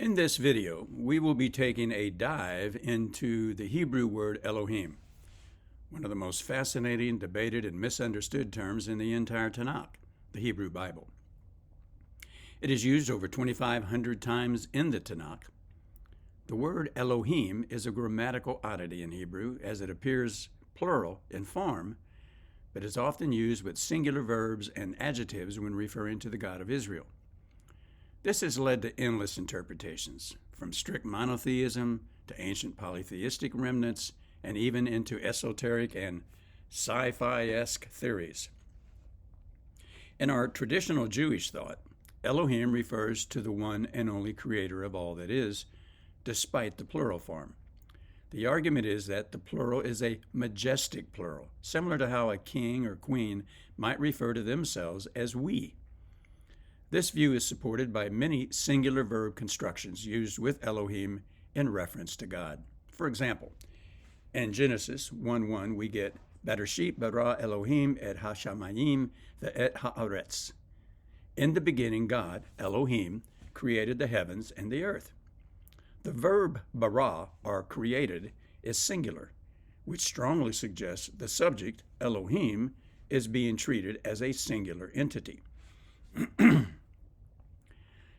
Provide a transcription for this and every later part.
In this video, we will be taking a dive into the Hebrew word Elohim, one of the most fascinating, debated, and misunderstood terms in the entire Tanakh, the Hebrew Bible. It is used over 2,500 times in the Tanakh. The word Elohim is a grammatical oddity in Hebrew, as it appears plural in form, but is often used with singular verbs and adjectives when referring to the God of Israel. This has led to endless interpretations, from strict monotheism to ancient polytheistic remnants, and even into esoteric and sci-fi-esque theories. In our traditional Jewish thought, Elohim refers to the one and only creator of all that is, despite the plural form. The argument is that the plural is a majestic plural, similar to how a king or queen might refer to themselves as we. This view is supported by many singular verb constructions used with Elohim in reference to God. For example, in Genesis 1:1, we get Bereshit bara Elohim et hashamayim ve'et haaretz. In the beginning, God, Elohim, created the heavens and the earth. The verb bara, or created, is singular, which strongly suggests the subject, Elohim, is being treated as a singular entity.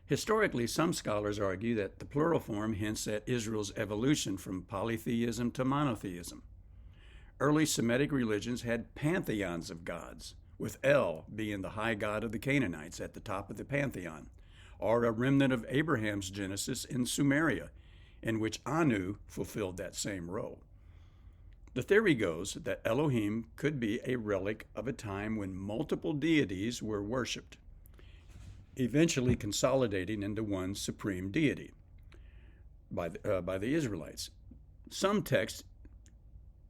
Historically, some scholars argue that the plural form hints at Israel's evolution from polytheism to monotheism. Early Semitic religions had pantheons of gods, with El being the high god of the Canaanites at the top of the pantheon, or a remnant of Abraham's Genesis in Sumeria, in which Anu fulfilled that same role. The theory goes that Elohim could be a relic of a time when multiple deities were worshipped, eventually consolidating into one supreme deity by the Israelites. Some texts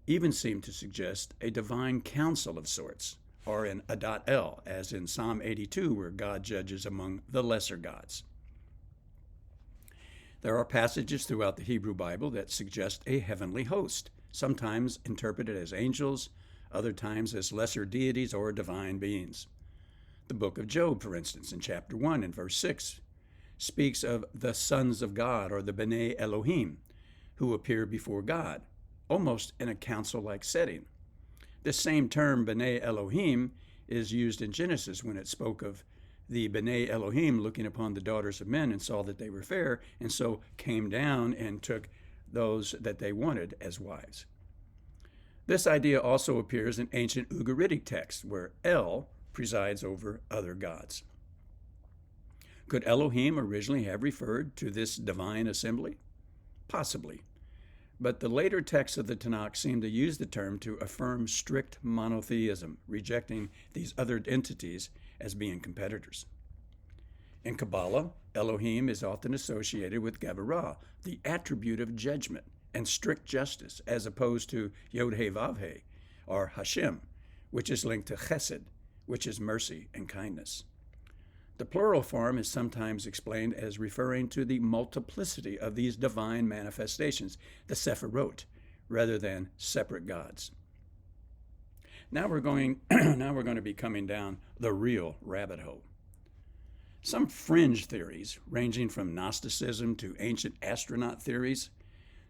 even seem to suggest a divine council of sorts, or an Adat El, as in Psalm 82, where God judges among the lesser gods. There are passages throughout the Hebrew Bible that suggest a heavenly host, sometimes interpreted as angels, other times as lesser deities or divine beings. The book of Job, for instance, in chapter 1 and verse 6, speaks of the sons of God, or the B'nai Elohim, who appear before God, almost in a council-like setting. This same term, B'nai Elohim, is used in Genesis when it spoke of the B'nai Elohim looking upon the daughters of men and saw that they were fair, and so came down and took those that they wanted as wives. This idea also appears in ancient Ugaritic texts, where El presides over other gods. Could Elohim originally have referred to this divine assembly? Possibly. But the later texts of the Tanakh seem to use the term to affirm strict monotheism, rejecting these other entities as being competitors. In Kabbalah, Elohim is often associated with Gavarah, the attribute of judgment and strict justice, as opposed to Yod-He-Vav-He, or Hashem, which is linked to Chesed, which is mercy and kindness. The plural form is sometimes explained as referring to the multiplicity of these divine manifestations, the Sephirot, rather than separate gods. Now we're going to be coming down the real rabbit hole. Some fringe theories, ranging from Gnosticism to ancient astronaut theories,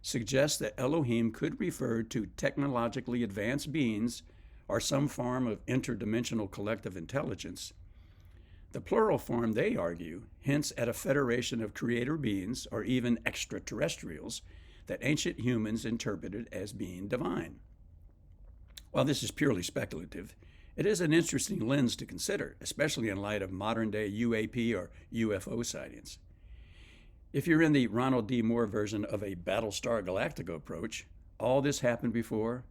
suggest that Elohim could refer to technologically advanced beings or some form of interdimensional collective intelligence. The plural form, they argue, hints at a federation of creator beings, or even extraterrestrials, that ancient humans interpreted as being divine. While this is purely speculative, it is an interesting lens to consider, especially in light of modern-day UAP or UFO sightings. If you're in the Ronald D. Moore version of a Battlestar Galactica approach, all this happened before,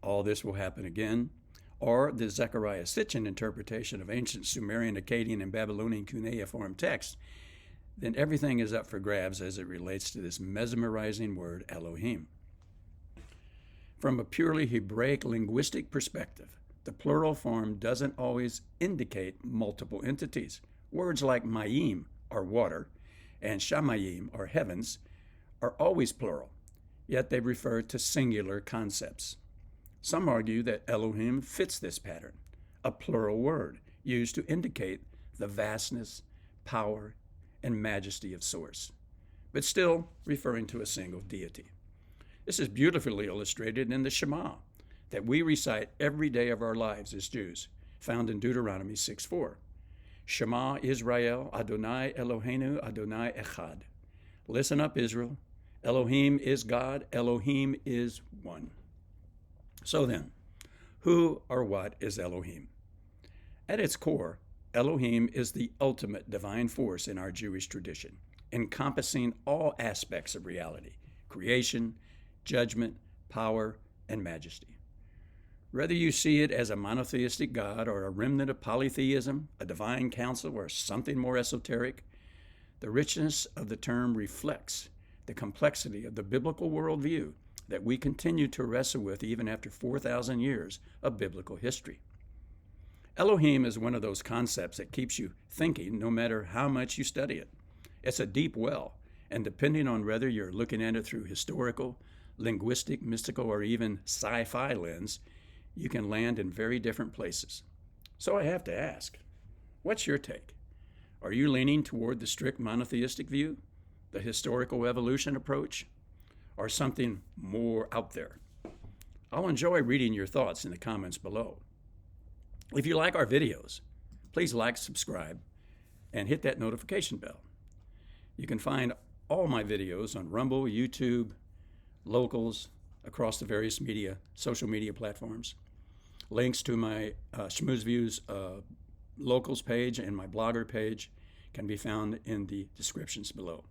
all this will happen again, or the Zecharia Sitchin interpretation of ancient Sumerian, Akkadian, and Babylonian cuneiform texts, then everything is up for grabs as it relates to this mesmerizing word Elohim. From a purely Hebraic linguistic perspective, the plural form doesn't always indicate multiple entities. Words like mayim, or water, and shamayim, or heavens, are always plural, yet they refer to singular concepts. Some argue that Elohim fits this pattern, a plural word used to indicate the vastness, power, and majesty of Source. but still referring to a single deity. This is beautifully illustrated in the Shema that we recite every day of our lives as Jews, found in Deuteronomy 6:4. Shema Israel, Adonai Eloheinu, Adonai Echad. Listen up, Israel. Elohim is God, Elohim is one. So then, who or what is Elohim? At its core, Elohim is the ultimate divine force in our Jewish tradition, encompassing all aspects of reality: creation, judgment, power, and majesty. Whether you see it as a monotheistic God or a remnant of polytheism, a divine council, or something more esoteric, the richness of the term reflects the complexity of the biblical worldview that we continue to wrestle with even after 4,000 years of biblical history. Elohim is one of those concepts that keeps you thinking no matter how much you study it. It's a deep well, and depending on whether you're looking at it through historical, linguistic, mystical, or even sci-fi lens, you can land in very different places. So I have to ask, what's your take? Are you leaning toward the strict monotheistic view, the historical evolution approach, or something more out there? I'll enjoy reading your thoughts in the comments below. If you like our videos, please like, subscribe, and hit that notification bell. You can find all my videos on Rumble, YouTube, Locals, across the various social media platforms. Links to my Schmooze Views Locals page and my blogger page can be found in the descriptions below.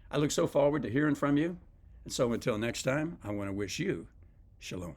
I look so forward to hearing from you, and so until next time, I want to wish you shalom.